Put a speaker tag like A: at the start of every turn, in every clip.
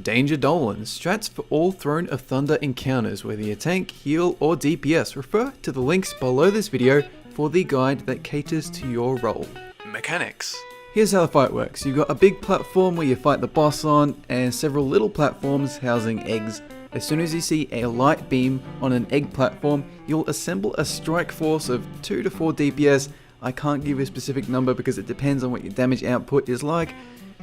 A: Danger Dolan, strats for all Throne of Thunder encounters, whether you're tank, heal, or DPS. Refer to the links below this video for the guide that caters to your role. Mechanics. Here's how the fight works. You've got a big platform where you fight the boss on, and several little platforms housing eggs. As soon as you see a light beam on an egg platform, you'll assemble a strike force of 2 to 4 DPS. I can't give you a specific number because it depends on what your damage output is like,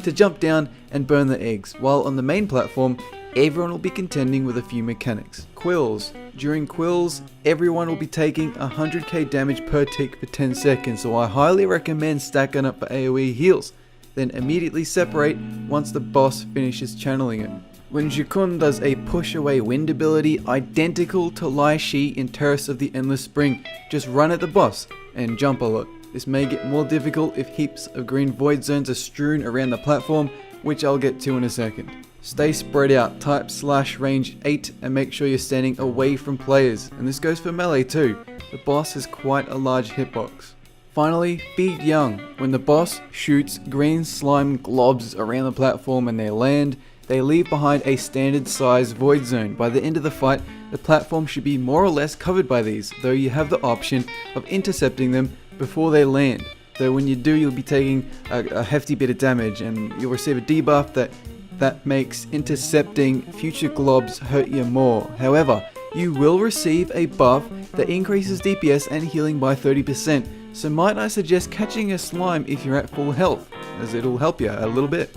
A: to jump down and burn the eggs, while on the main platform, everyone will be contending with a few mechanics. Quills. During quills, everyone will be taking 100k damage per tick for 10 seconds, so I highly recommend stacking up for AoE heals, then immediately separate once the boss finishes channeling it. When Ji-Kun does a push away wind ability identical to Lai Shi in Terrace of the Endless Spring, just run at the boss and jump a lot. This may get more difficult if heaps of green void zones are strewn around the platform, which I'll get to in a second. Stay spread out, type /range 8 and make sure you're standing away from players, and this goes for melee too. The boss has quite a large hitbox. Finally, feed young. When the boss shoots green slime globs around the platform and they land, they leave behind a standard size void zone. By the end of the fight, the platform should be more or less covered by these, though you have the option of intercepting them before they land. Though when you do, you'll be taking a hefty bit of damage, and you'll receive a debuff that makes intercepting future globs hurt you more. However, you will receive a buff that increases DPS and healing by 30%, so might I suggest catching a slime if you're at full health, as it'll help you a little bit.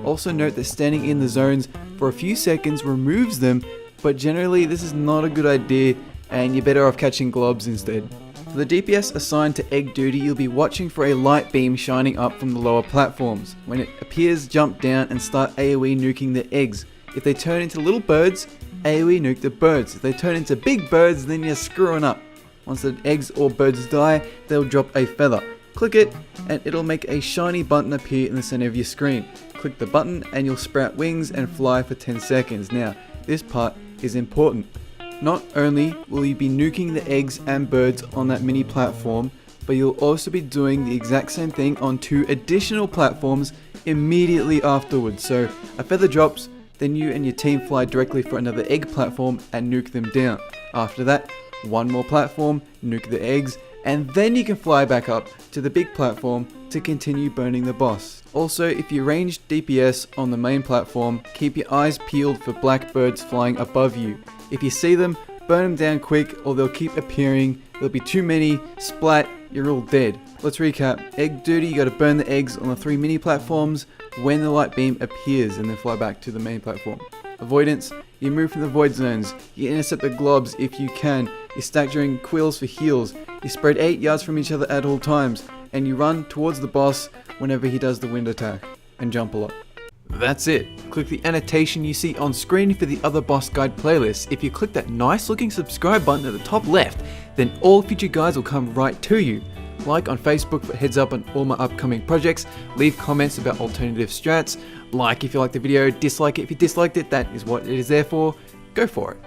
A: Also note that standing in the zones for a few seconds removes them, but generally this is not a good idea and you're better off catching globs instead. For the DPS assigned to egg duty, you'll be watching for a light beam shining up from the lower platforms. When it appears, jump down and start AoE nuking the eggs. If they turn into little birds, AoE nuke the birds. If they turn into big birds, then you're screwing up. Once the eggs or birds die, they'll drop a feather. Click it and it'll make a shiny button appear in the center of your screen. Click the button and you'll sprout wings and fly for 10 seconds. Now, this part is important. Not only will you be nuking the eggs and birds on that mini platform, but you'll also be doing the exact same thing on 2 additional platforms immediately afterwards. So a feather drops, then you and your team fly directly for another egg platform and nuke them down. After that, 1 more platform, nuke the eggs, and then you can fly back up to the big platform to continue burning the boss. Also, if you ranged DPS on the main platform, keep your eyes peeled for black birds flying above you. If you see them, burn them down quick or they'll keep appearing. There'll be too many, splat, you're all dead. Let's recap. Egg duty, you gotta burn the eggs on the 3 mini platforms when the light beam appears and then fly back to the main platform. Avoidance, you move from the void zones, you intercept the globs if you can, you stack during quills for heals, you spread 8 yards from each other at all times, and you run towards the boss whenever he does the wind attack, and jump a lot. That's it. Click the annotation you see on screen for the other boss guide playlists. If you click that nice looking subscribe button at the top left, then all future guides will come right to you. Like on Facebook for heads up on all my upcoming projects, leave comments about alternative strats, like if you liked the video, dislike it if you disliked it, that is what it is there for, go for it.